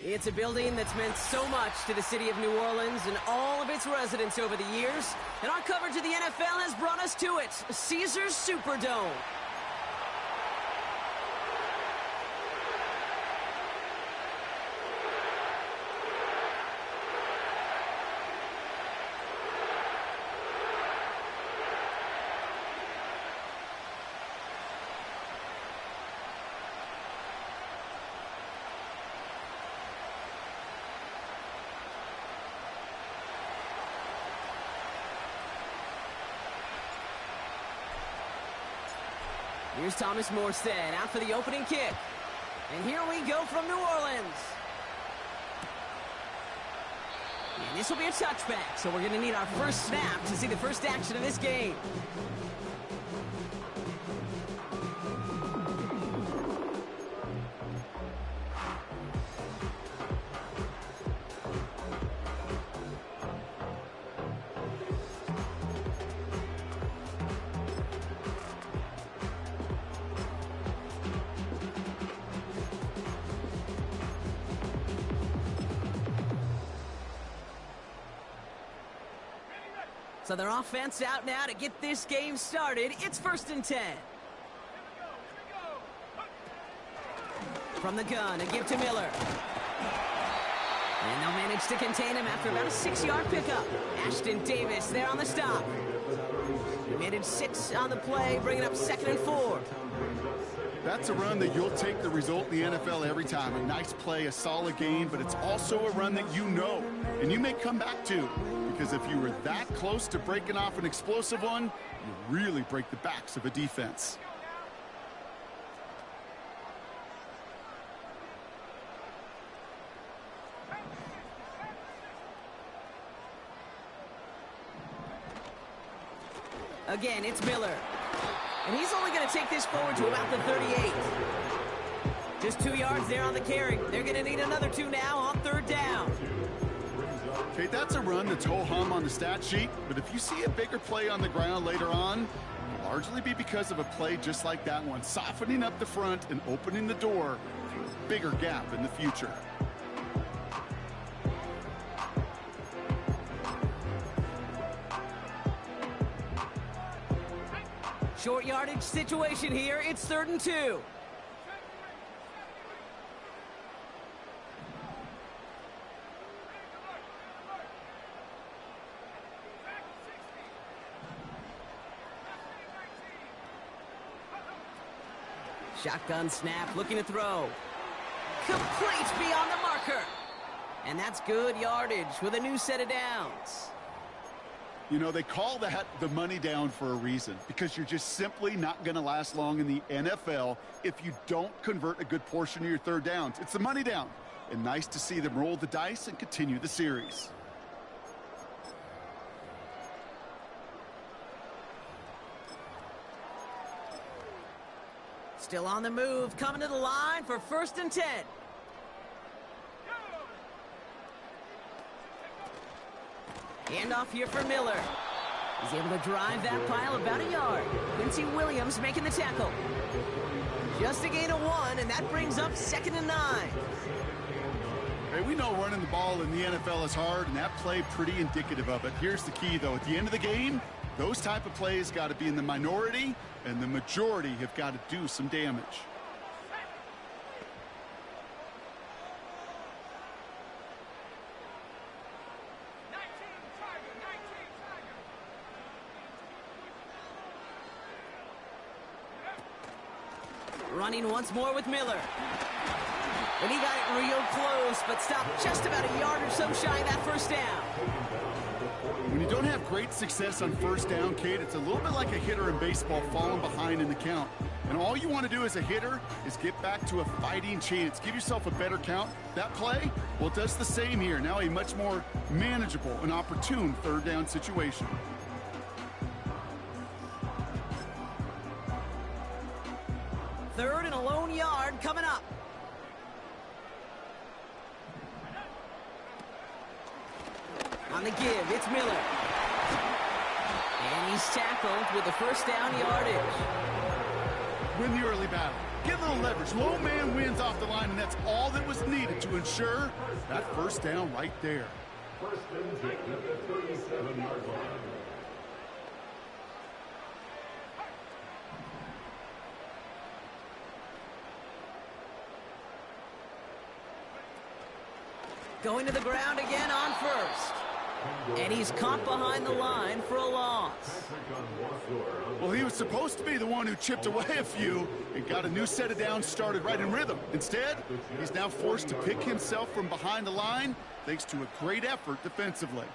It's a building that's meant so much to the city of New Orleans and all of its residents over the years. And our coverage of the NFL has brought us to it, Caesars Superdome. Here's Thomas Morstead out for the opening kick. And here we go from New Orleans. And this will be a touchback, so we're going to need our first snap to see the first action of this game. So their offense out now to get this game started. It's 1st and 10. From the gun, a give to Miller. And they'll manage to contain him after about a 6-yard pickup. Ashton Davis there on the stop. He managed 6 on the play, bringing up 2nd and 4. That's a run that you'll take the result in the NFL every time. A nice play, a solid game, but it's also a run that you know, and you may come back to. Because if you were that close to breaking off an explosive one, you really break the backs of a defense. Again, it's Miller. And he's only going to take this forward to about the 38. Just 2 yards there on the carry. They're going to need another 2 now on 3rd down. Okay, that's a run that's ho-hum on the stat sheet, but if you see a bigger play on the ground later on, it'll largely be because of a play just like that one, softening up the front and opening the door for a bigger gap in the future. Short yardage situation here. It's 3rd and 2. Shotgun snap, looking to throw. Complete beyond the marker. And that's good yardage with a new set of downs. You know, they call that the money down for a reason, because you're just simply not going to last long in the NFL if you don't convert a good portion of your 3rd downs. It's the money down. And nice to see them roll the dice and continue the series. Still on the move, coming to the line for 1st and 10. Handoff here for Miller. He's able to drive that pile about a yard. Quincy Williams making the tackle. Just a gain of 1, and that brings up 2nd and 9. Hey, we know running the ball in the NFL is hard, and that play pretty indicative of it. Here's the key, though. At the end of the game, those type of plays got to be in the minority, and the majority have got to do some damage. Running once more with Miller. And he got it real close, but stopped just about a yard or so shy of that 1st down. When you don't have great success on 1st down, Kate, it's a little bit like a hitter in baseball falling behind in the count. And all you want to do as a hitter is get back to a fighting chance. Give yourself a better count. That play, well, it does the same here. Now a much more manageable and opportune 3rd down situation. Third and a lone yard coming up. On the give, it's Miller. And he's tackled with the 1st down yardage. Win the early battle. Get a little leverage. Low man wins off the line, and that's all that was needed to ensure that first down right there. First and 10 at the 37-yard line. Going to the ground again on first. And he's caught behind the line for a loss. Well, he was supposed to be the one who chipped away a few and got a new set of downs started right in rhythm. Instead, he's now forced to pick himself from behind the line thanks to a great effort defensively.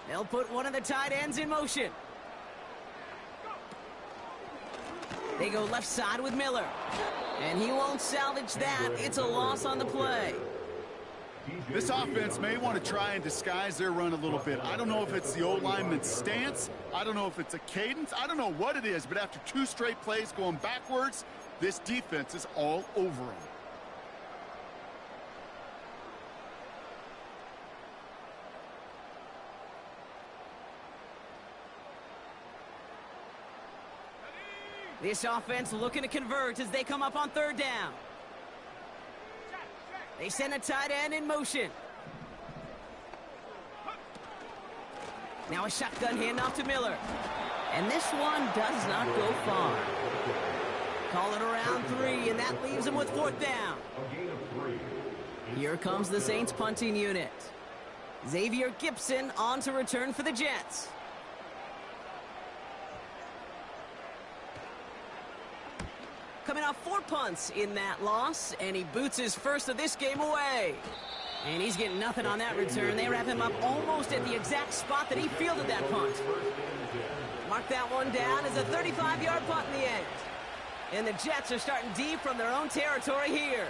They'll put one of the tight ends in motion. They go left side with Miller. And he won't salvage that. It's a loss on the play. This offense may want to try and disguise their run a little bit. I don't know if it's the old lineman's stance. I don't know if it's a cadence. I don't know what it is. But after 2 straight plays going backwards, this defense is all over them. This offense looking to convert as they come up on 3rd down. They send a tight end in motion. Now a shotgun handoff to Miller. And this one does not go far. Call it around 3, and that leaves him with 4th down. Here comes the Saints punting unit. Xavier Gibson on to return for the Jets. Coming off 4 punts in that loss, and he boots his first of this game away. And he's getting nothing on that return. They wrap him up almost at the exact spot that he fielded that punt. Mark that one down as a 35-yard punt in the end. And the Jets are starting deep from their own territory here.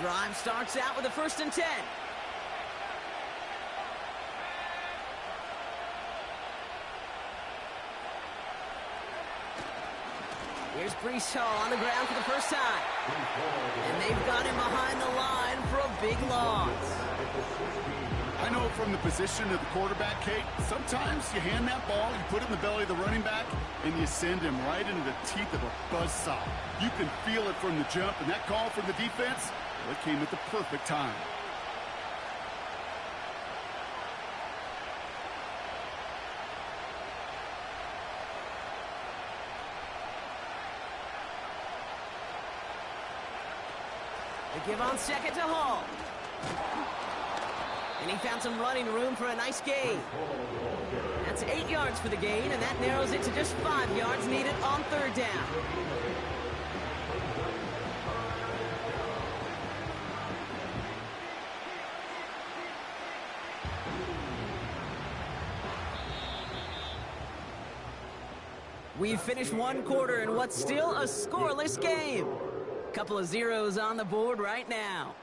Drive starts out with a 1st and 10. Here's Brees Hall on the ground for the first time. And they've got him behind the line for a big loss. I know from the position of the quarterback, Kate, sometimes you hand that ball, you put it in the belly of the running back, and you send him right into the teeth of a buzzsaw. You can feel it from the jump, and that call from the defense, well, it came at the perfect time. They give on 2nd to Hall. And he found some running room for a nice gain. That's 8 yards for the gain, and that narrows it to just 5 yards needed on 3rd down. We've finished 1 quarter in what's still a scoreless game. Couple of zeros on the board right now.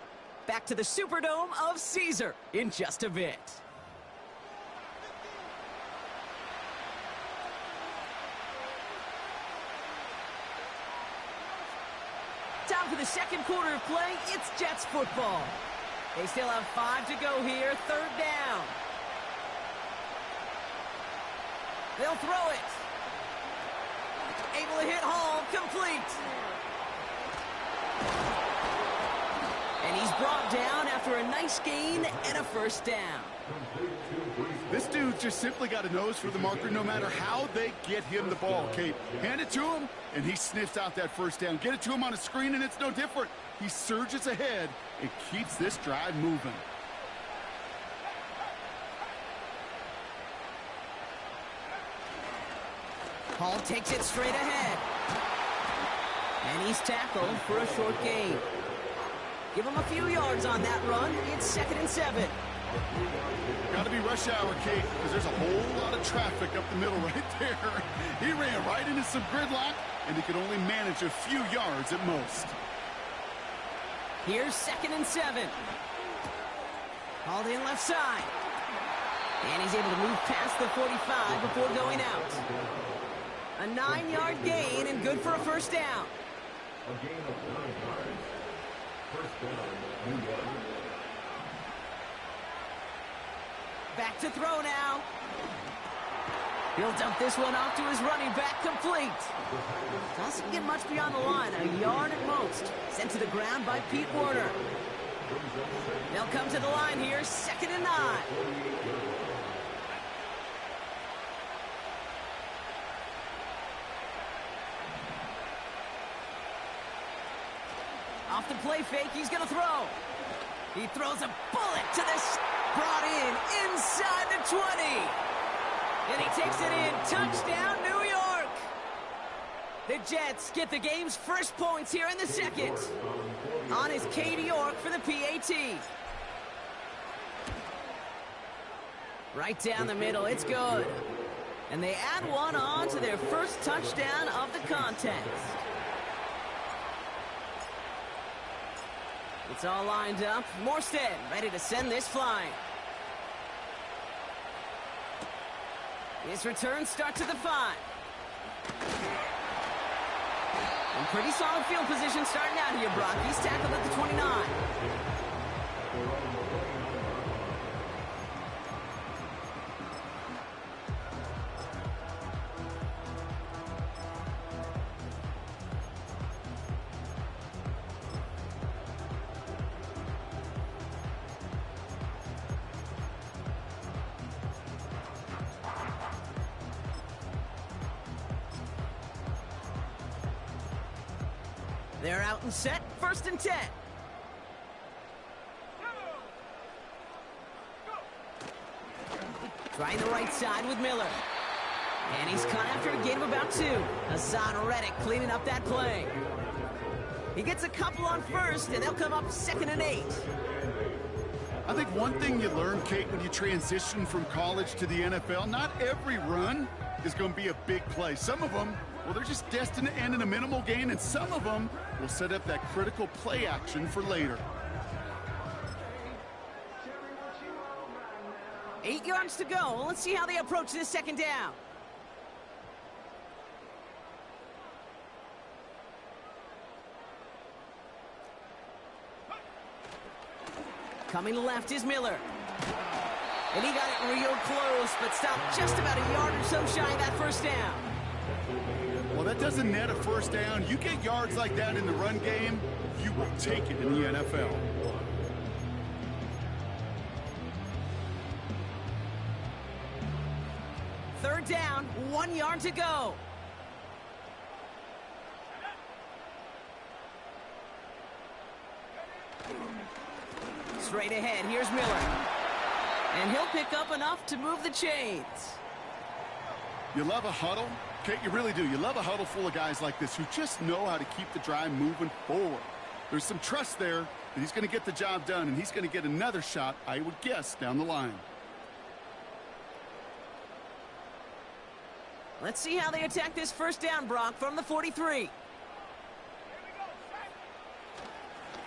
Back to the Superdome of Caesar in just a bit. Time for the 2nd quarter of play. It's Jets football. They still have 5 to go here. 3rd down. They'll throw it. Able to hit Hall. Complete. And he's brought down after a nice gain and a 1st down. This dude just simply got a nose for the marker no matter how they get him the ball, Kate. Hand it to him, and he sniffs out that 1st down. Get it to him on a screen, and it's no different. He surges ahead and keeps this drive moving. Hall takes it straight ahead. And he's tackled for a short gain. Give him a few yards on that run. It's 2nd and 7. Got to be rush hour, Kate, because there's a whole lot of traffic up the middle right there. He ran right into some gridlock, and he could only manage a few yards at most. Here's 2nd and 7. Hauled in left side. And he's able to move past the 45 before going out. A 9-yard gain and good for a 1st down. A gain of 9 yards. 1st down, New York. Back to throw now. He'll dump this one off to his running back, complete. Doesn't get much beyond the line, a yard at most. Sent to the ground by Pete Werner. They'll come to the line here, 2nd and 9. Off the play fake, he's going to throw. He throws a bullet to this, brought in inside the 20. And he takes it in, touchdown, New York. The Jets get the game's first points here in the second. On is Cade York for the PAT. Right down the middle, it's good. And they add one on to their first touchdown of the contest. It's all lined up. Morstead ready to send this flying. His return starts at the 5. And pretty solid field position starting out here, Brock. He's tackled at the 29. They're out and set, 1st and 10. Trying the right side with Miller. And he's cut after a gain of about 2. Hassan Reddick cleaning up that play. He gets a couple on 1st, and they'll come up 2nd and 8. I think one thing you learn, Kate, when you transition from college to the NFL, not every run is going to be a big play. Some of them, well, they're just destined to end in a minimal gain, and some of them will set up that critical play action for later. 8 yards to go. Let's see how they approach this 2nd down. Coming left is Miller. And he got it real close, but stopped just about a yard or so shy of that 1st down. Well, that doesn't net a 1st down. You get yards like that in the run game, you will take it in the NFL. Third down, 1 yard to go. Straight ahead, here's Miller. And he'll pick up enough to move the chains. You love a huddle? Kate, you really do. You love a huddle full of guys like this who just know how to keep the drive moving forward. There's some trust there that he's going to get the job done, and he's going to get another shot, I would guess, down the line. Let's see how they attack this 1st down, Brock, from the 43.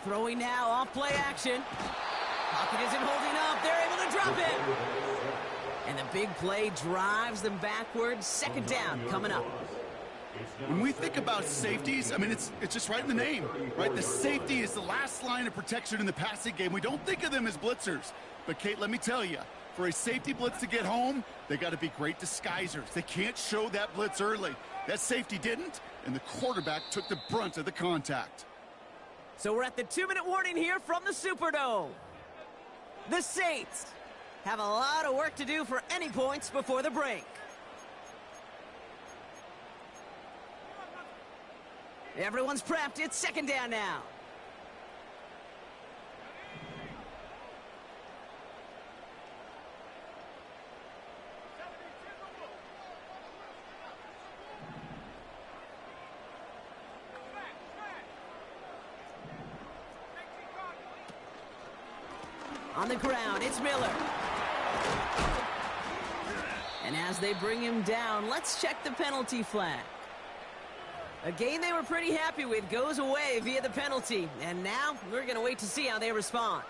Throwing now, off play action. Pocket isn't holding up. They're able to drop it. And the big play drives them backwards. 2nd down coming up. When we think about safeties, I mean, it's just right in the name, right? The safety is the last line of protection in the passing game. We don't think of them as blitzers. But, Kate, let me tell you, for a safety blitz to get home, they got to be great disguisers. They can't show that blitz early. That safety didn't, and the quarterback took the brunt of the contact. So we're at the 2-minute warning here from the Superdome. The Saints have a lot of work to do for any points before the break. Everyone's prepped. It's 2nd down now. On the ground, it's Miller. And as they bring him down, let's check the penalty flag. A game they were pretty happy with goes away via the penalty. And now we're going to wait to see how they respond.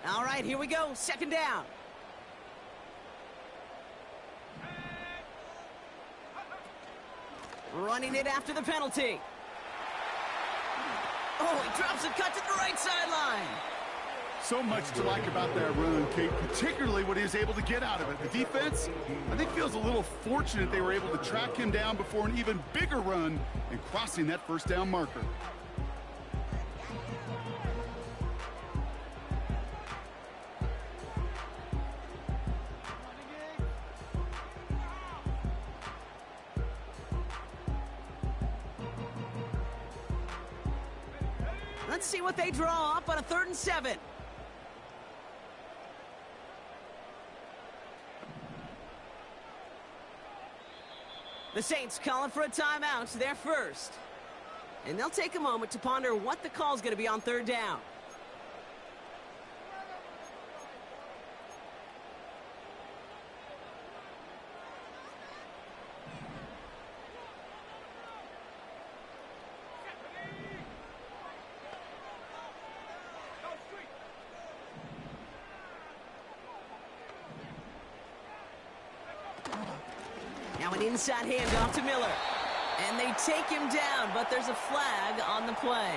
All right, here we go. 2nd down. Running it after the penalty. Oh, he drops a cut to the right sideline. So much to like about that run, Kate, particularly what he was able to get out of it. The defense, I think, feels a little fortunate they were able to track him down before an even bigger run and crossing that first down marker. Let's see what they draw up on a 3rd and 7. The Saints calling for a timeout. They're first. And they'll take a moment to ponder what the call's going to be on 3rd down. Now an inside handoff to Miller. And they take him down, but there's a flag on the play.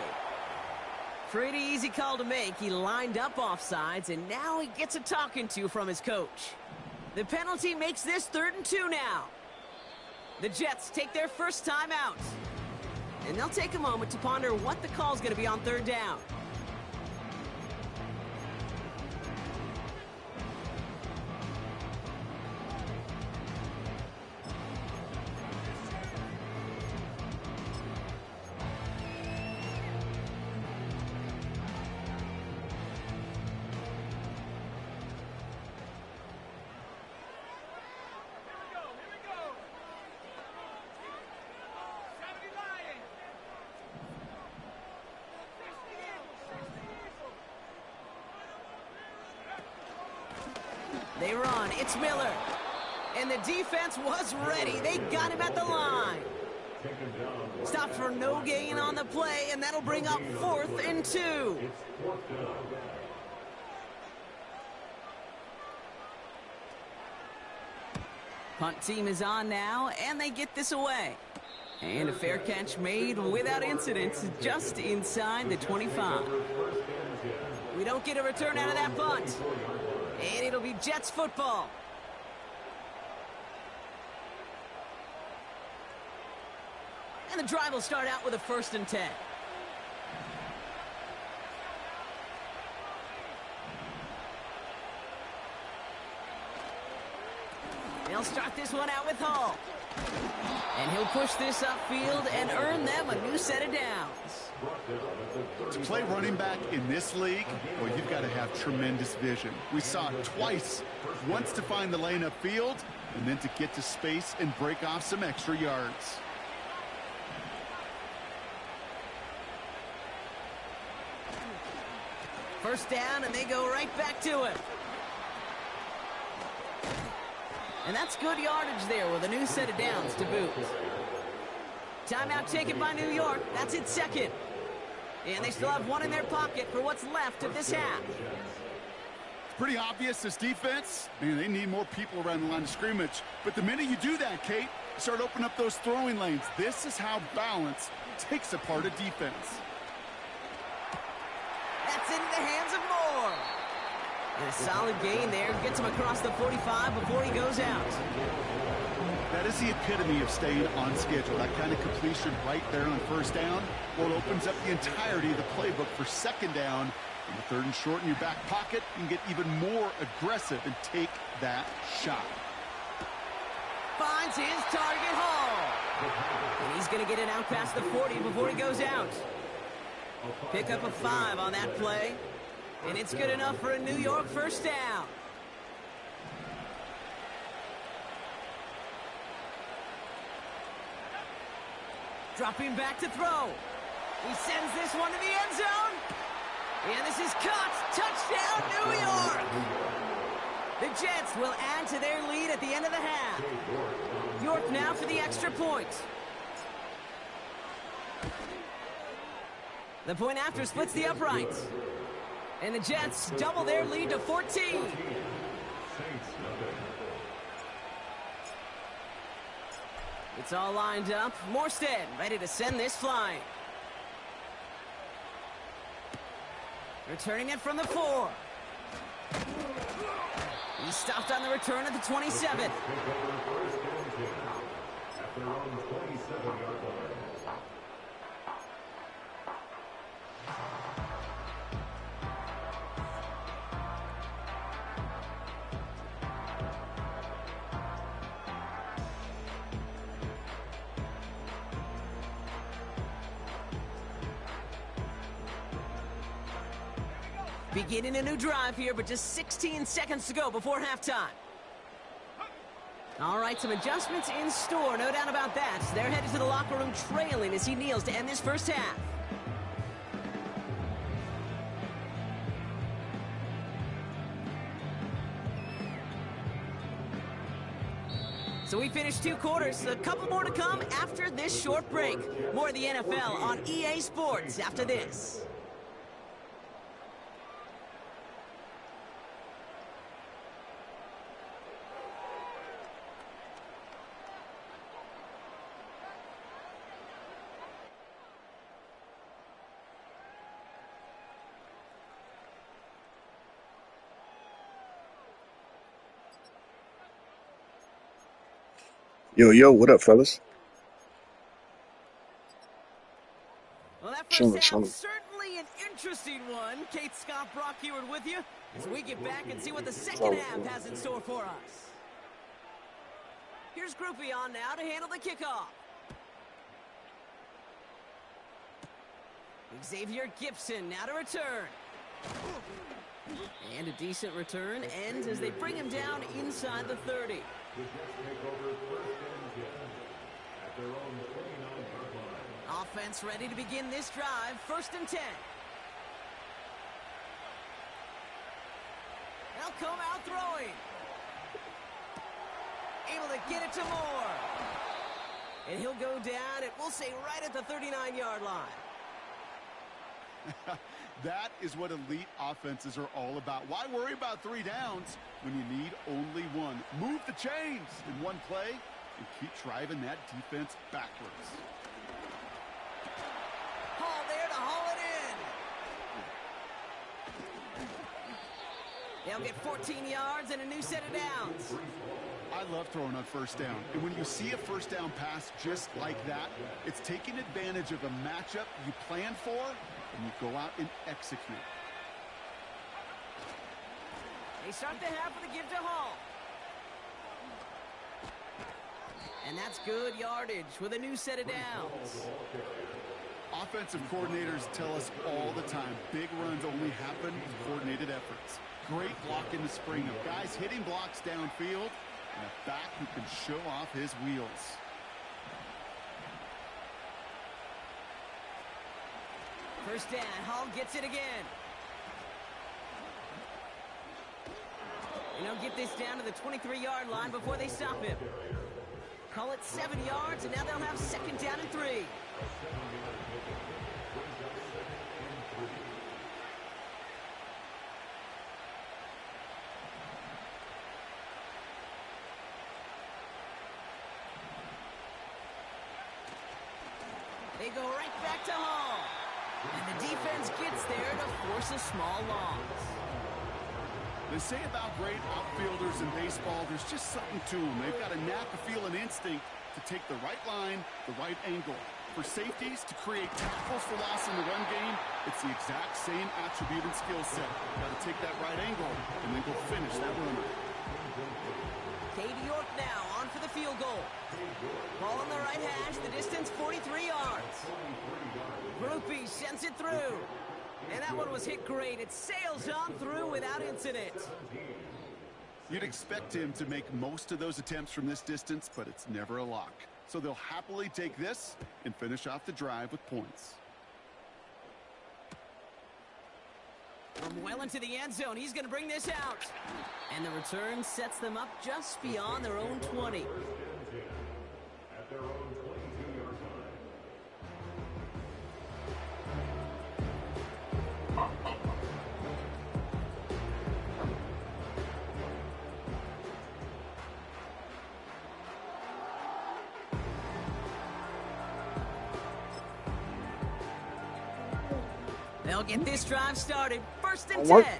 Pretty easy call to make. He lined up offsides, and now he gets a talking to from his coach. The penalty makes this 3rd and 2 now. The Jets take their first time out. And they'll take a moment to ponder what the call's going to be on 3rd down. They run. It's Miller. And the defense was ready. They got him at the line. Stopped for no gain on the play, and that'll bring up 4th and 2. Punt team is on now, and they get this away. And a fair catch made without incident, just inside the 25. We don't get a return out of that punt. And it'll be Jets football. And the drive will start out with a 1st and 10. They'll start this one out with Hall. And he'll push this upfield and earn them a new set of downs. To play running back in this league, well, you've got to have tremendous vision. We saw it twice, once to find the lane upfield, and then to get to space and break off some extra yards. First down, and they go right back to him. And that's good yardage there with a new set of downs to boot. Timeout taken by New York. That's its 2nd. And they still have one in their pocket for what's left of this half. It's pretty obvious this defense, man, they need more people around the line of scrimmage. But the minute you do that, Kate, you start opening up those throwing lanes. This is how balance takes apart a defense. That's into the hands of Moore. And a solid gain there. Gets him across the 45 before he goes out. That is the epitome of staying on schedule. That kind of completion right there on 1st down. Well, it opens up the entirety of the playbook for 2nd down. And the 3rd and short in your back pocket, you can get even more aggressive and take that shot. Finds his target, Hall. And he's going to get it out past the 40 before he goes out. Pick up a 5 on that play. And it's good enough for a New York first down. Dropping back to throw. He sends this one to the end zone. And this is caught. Touchdown, New York. The Jets will add to their lead at the end of the half. York now for the extra point. The point after splits the uprights. And the Jets double their lead to 14. It's all lined up. Morstead ready to send this flying. Returning it from the 4. He stopped on the return at the 27. Beginning a new drive here, but just 16 seconds to go before halftime. All right, some adjustments in store, no doubt about that. They're headed to the locker room trailing as he kneels to end this first half. So we finished 2 quarters. A couple more to come after this short break. More of the NFL on EA Sports after this. Yo, what up, fellas? Well, that first Chilling, half, chilling. certainly an interesting one. Kate Scott, Brock Heward with you as we get back and see what the second Oh, half yeah. has in store for us. Here's Groupie on now to handle the kickoff. Xavier Gibson now to return. And a decent return ends as they bring him down inside the 30. Offense ready to begin this drive. 1st and 10. They'll come out throwing. Able to get it to Moore. And he'll go down, and we'll say right at the 39-yard line. That is what elite offenses are all about. Why worry about 3 downs when you need only 1? Move the chains in one play and keep driving that defense backwards. Hall there to haul it in. They'll get 14 yards and a new set of downs. I love throwing on 1st down. And when you see a 1st down pass just like that, it's taking advantage of a matchup you planned for, and you go out and execute. They start the half with a give to Hall. And that's good yardage with a new set of downs. Offensive coordinators tell us all the time, big runs only happen with coordinated efforts. Great block in the spring of guys hitting blocks downfield and a back who can show off his wheels. First down, Hall gets it again. And he'll get this down to the 23-yard line before they stop him. Call it 7 yards, and now they'll have 2nd down and 3. They go right back to Hall. And the defense gets there to force a small loss. They say about great outfielders in baseball, there's just something to them. They've got a knack, a feel, and instinct to take the right line, the right angle. For safeties, to create tackles for loss in the run game, it's the exact same attribute and skill set. Got to take that right angle and then go finish that runner. Katie York now on for the field goal. Ball on the right hash, the distance 43 yards. Groupie sends it through. And that one was hit great. It sails on through without incident. You'd expect him to make most of those attempts from this distance, but it's never a lock. So they'll happily take this and finish off the drive with points. From well into the end zone, he's going to bring this out. And the return sets them up just beyond their own 20. At their own 22-yard line. they'll get this drive started. First and What? 10.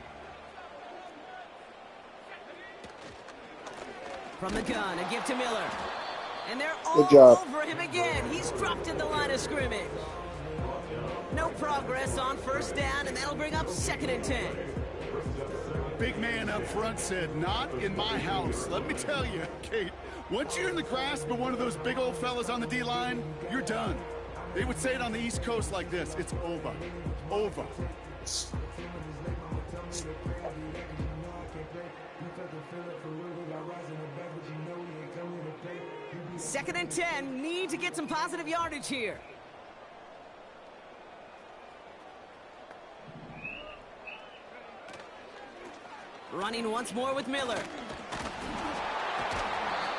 From the gun, a give to Miller. And they're all job. over him again. He's dropped at the line of scrimmage. No progress on first down, and that'll bring up second and 10. Big man up front said, not in my house. Let me tell you, Kate, once you're in the grasp of one of those big old fellas on the D-line, you're done. They would say it on the East Coast like this: it's over. Over. Second and 10, need to get some positive yardage here. Running once more with Miller.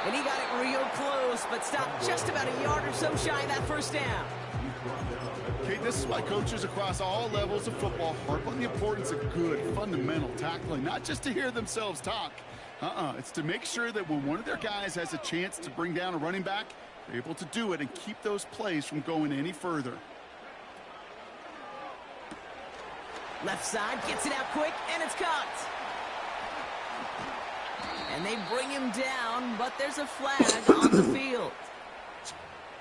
And he got it real close, but stopped just about a yard or so shy of that first down. Okay, this is why coaches across all levels of football harp on the importance of good, fundamental tackling, not just to hear themselves talk. It's to make sure that when one of their guys has a chance to bring down a running back, they're able to do it and keep those plays from going any further. Left side, gets it out quick, and it's caught. And they bring him down, but there's a flag on the field.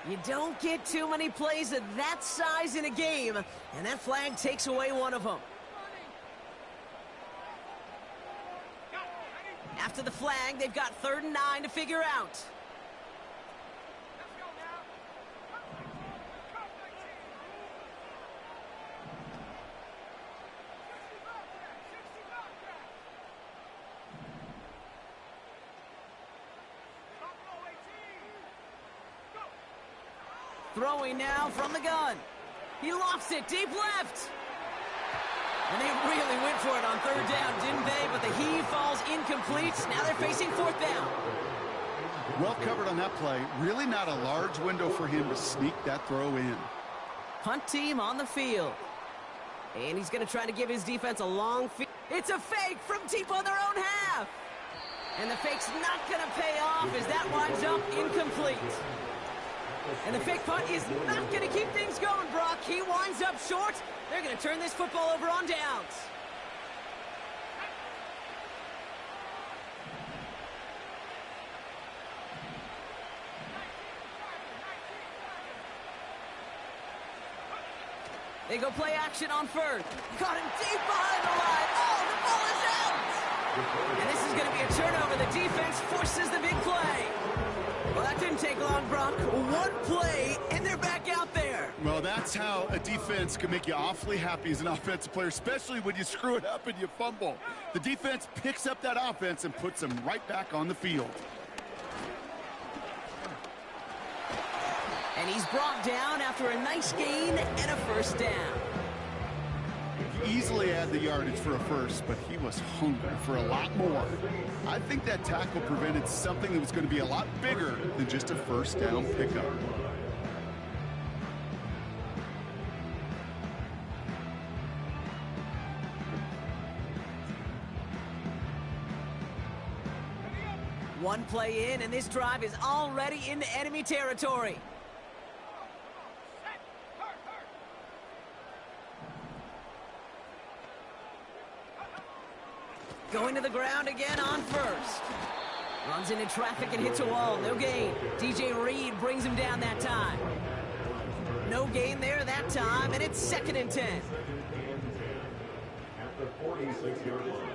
You don't get too many plays of that size in a game, and that flag takes away one of them. After the flag, they've got 3rd and 9 to figure out. Throwing now from the gun. He lofts it deep left. And they really went for it on 3rd down, didn't they? But the heave falls incomplete. Now they're facing 4th down. Well covered on that play. Really not a large window for him to sneak that throw in. Punt team on the field. And he's going to try to give his defense a long field. It's a fake from deep on their own half. And the fake's not going to pay off as that winds up incomplete. And the fake punt is not going to keep things going, Brock. He winds up short. They're going to turn this football over on downs. They go play action on 1st. Caught him deep behind the line. Oh, the ball is out. And this is going to be a turnover. The defense forces the big play. Well, that didn't take long, Brock. One play, and they're back out there. Well, that's how a defense can make you awfully happy as an offensive player, especially when you screw it up and you fumble. The defense picks up that offense and puts them right back on the field. And he's brought down after a nice gain and a 1st down. He easily had the yardage for a first, but he was hungry for a lot more. I think that tackle prevented something that was going to be a lot bigger than just a 1st down pickup. One play in, and this drive is already into enemy territory. Going to the ground again on 1st. Runs into traffic and hits a wall. No gain. DJ Reed brings him down that time. No gain there that time, and it's 2nd and 10. At the 46-yard line.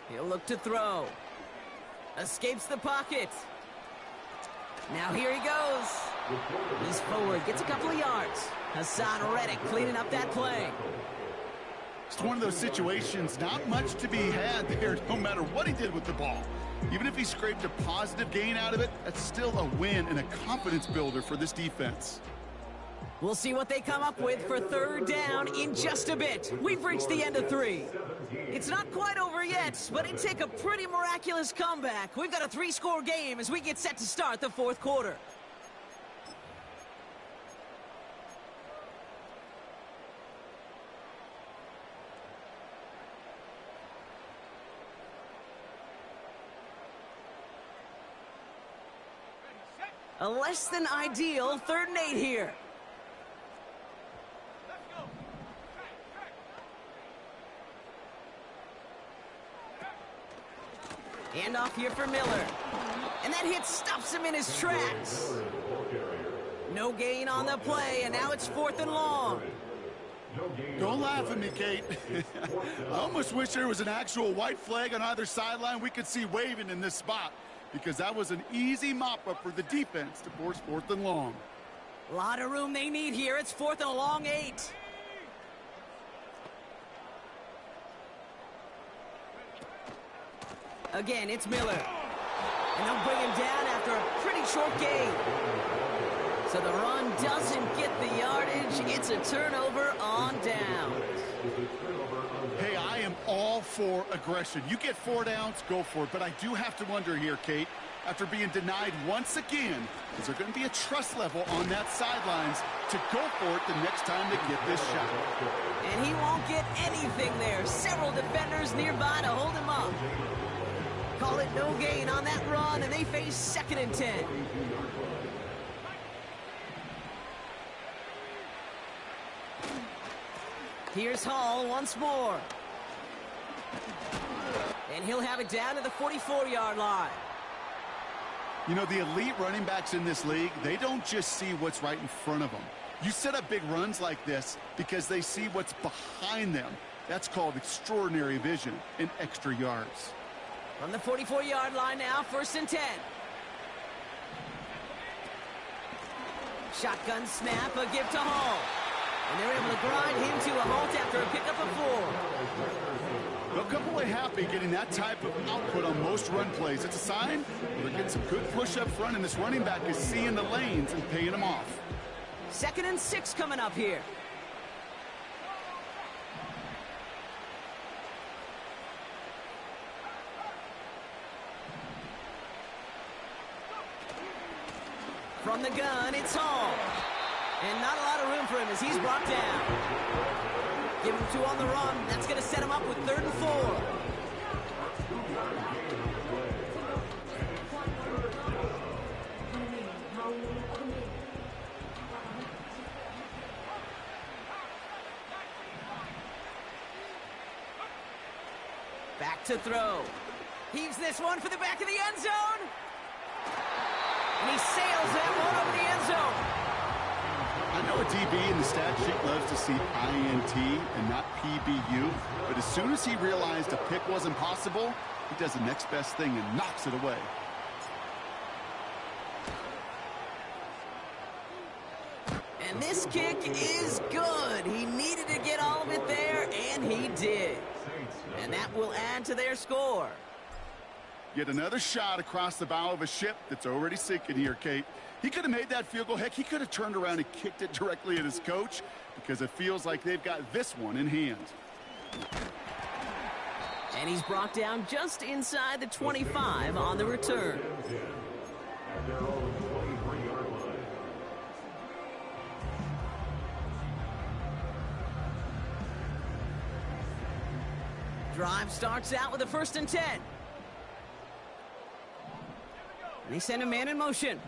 He'll look to throw. Escapes the pocket. Now here he goes. He's forward, gets a couple of yards. Hassan Reddick cleaning up that play. It's one of those situations, not much to be had there, no matter what he did with the ball. Even if he scraped a positive gain out of it, that's still a win and a confidence builder for this defense. We'll see what they come up with for 3rd down in just a bit. We've reached the end of 3. It's not quite over yet, but it'd take a pretty miraculous comeback. We've got a 3-score game as we get set to start the 4th quarter. A less than ideal 3rd and 8 here. Handoff here for Miller. And that hit stops him in his tracks. No gain on the play, and now it's 4th and long. Don't laugh at me, Kate. I almost wish there was an actual white flag on either sideline we could see waving in this spot, because that was an easy mop-up for the defense to force 4th and long. A lot of room they need here. It's 4th and a long 8. Again, it's Miller. And they'll bring him down after a pretty short gain. So the run doesn't get the yardage. It's a turnover on downs. Hey, I am all for aggression. You get 4 downs, go for it. But I do have to wonder here, Kate, after being denied once again, is there going to be a trust level on that sidelines to go for it the next time they get this shot? And he won't get anything there. Several defenders nearby to hold him up. Call it no gain on that run, and they face 2nd and 10. Here's Hall once more. And he'll have it down to the 44-yard line. You know, the elite running backs in this league, they don't just see what's right in front of them. You set up big runs like this because they see what's behind them. That's called extraordinary vision and extra yards. From the 44-yard line now, 1st and 10. Shotgun snap, a give to Hall. And they're able to grind him to a halt after a pickup of 4. They'll come away happy getting that type of output on most run plays. It's a sign they're getting some good push up front, and this running back is seeing the lanes and paying them off. 2nd and 6 coming up here. From the gun, it's Hall. And not a lot of room for him as he's brought down. Give him 2 on the run. That's going to set him up with 3rd and 4. Back to throw. Heaves this one for the back of the end zone. And he sails that one over the end zone. I know a DB in the stat sheet loves to see INT and not PBU, but as soon as he realized a pick wasn't possible, he does the next best thing and knocks it away. And this kick is good. He needed to get all of it there, and he did. And that will add to their score. Yet another shot across the bow of a ship that's already sinking here, Kate. He could have made that field goal. Heck, he could have turned around and kicked it directly at his coach, because it feels like they've got this one in hand. And he's brought down just inside the 25 on the return. Drive starts out with a 1st and 10. And they send a man in motion.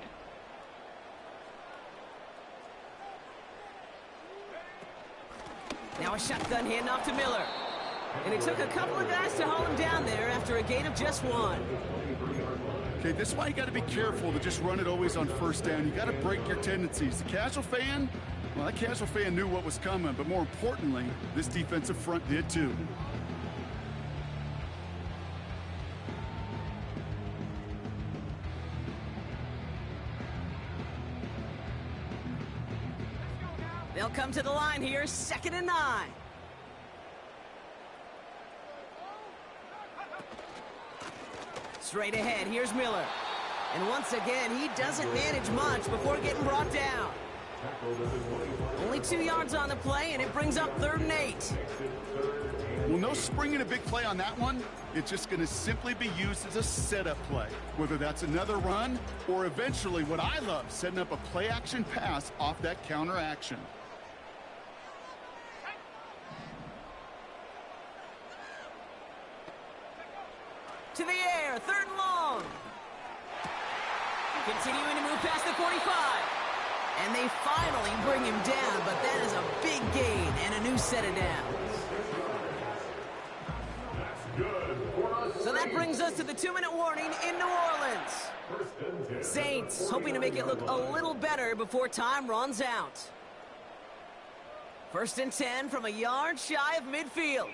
Now a shotgun handoff to Miller. And it took a couple of guys to haul him down there after a gain of just 1. Okay, this is why you got to be careful to just run it always on 1st down. You got to break your tendencies. The casual fan, well, that casual fan knew what was coming, but more importantly, this defensive front did too. They'll come to the line here, 2nd and 9. Straight ahead, here's Miller. And once again, he doesn't manage much before getting brought down. Only 2 yards on the play, and it brings up 3rd and 8. Well, no springing a big play on that one. It's just going to simply be used as a setup play, whether that's another run or eventually what I love, setting up a play-action pass off that counter action. To the air, 3rd and long. Continuing to move past the 45. And they finally bring him down, but that is a big gain and a new set of downs. So that brings us to the 2-minute warning in New Orleans. Saints hoping to make it look a little better before time runs out. 1st and 10 from a yard shy of midfield.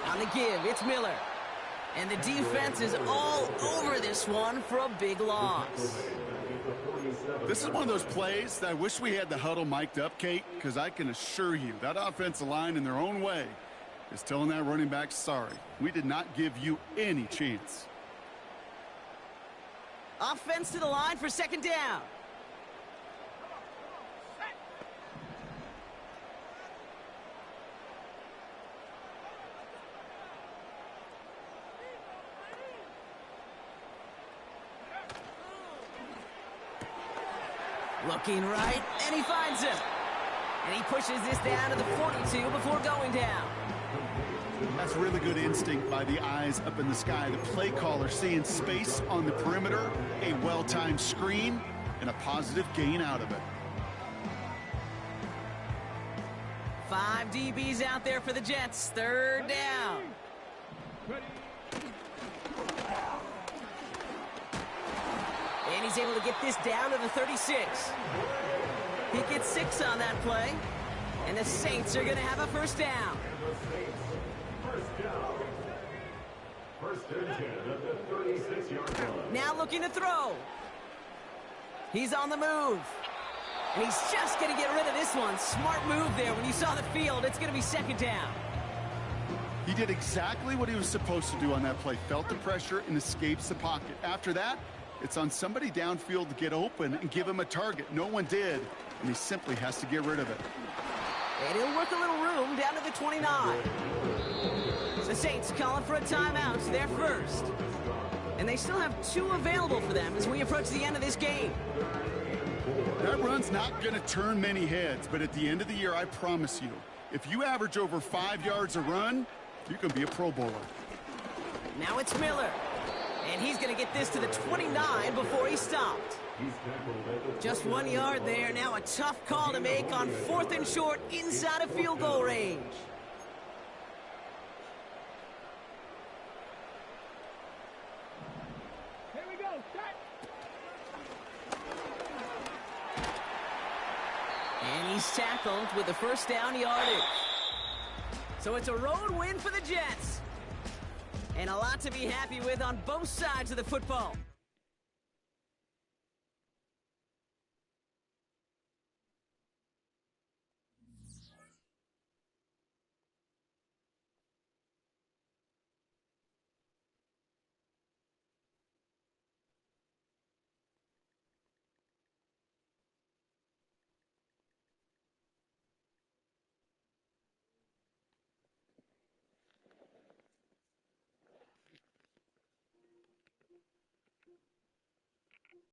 On the give, it's Miller. And the defense is all over this one for a big loss. This is one of those plays that I wish we had the huddle mic'd up, Kate, because I can assure you that offensive line in their own way is telling that running back, sorry, we did not give you any chance. Offense to the line for 2nd down. Looking right, and he finds him. And he pushes this down to the 42 before going down. That's really good instinct by the eyes up in the sky. The play caller seeing space on the perimeter, a well-timed screen, and a positive gain out of it. 5 DBs out there for the Jets. 3rd down. And he's able to get this down to the 36. He gets 6 on that play. And the Saints are going to have a 1st down. Now looking to throw. He's on the move. And he's just going to get rid of this one. Smart move there. When you saw the field, it's going to be 2nd down. He did exactly what he was supposed to do on that play. Felt the pressure and escapes the pocket. After that, it's on somebody downfield to get open and give him a target. No one did, and he simply has to get rid of it. And he'll work a little room down to the 29. The Saints calling for a timeout. They're first. And they still have 2 available for them as we approach the end of this game. That run's not going to turn many heads, but at the end of the year, I promise you, if you average over 5 yards a run, you can be a Pro Bowler. Now it's Miller. And he's going to get this to the 29 before he stopped. Just 1 yard there. Now a tough call to make on 4th and short inside of field goal range. Here we go. Set. And he's tackled with the 1st down yardage. So it's a road win for the Jets. And a lot to be happy with on both sides of the football.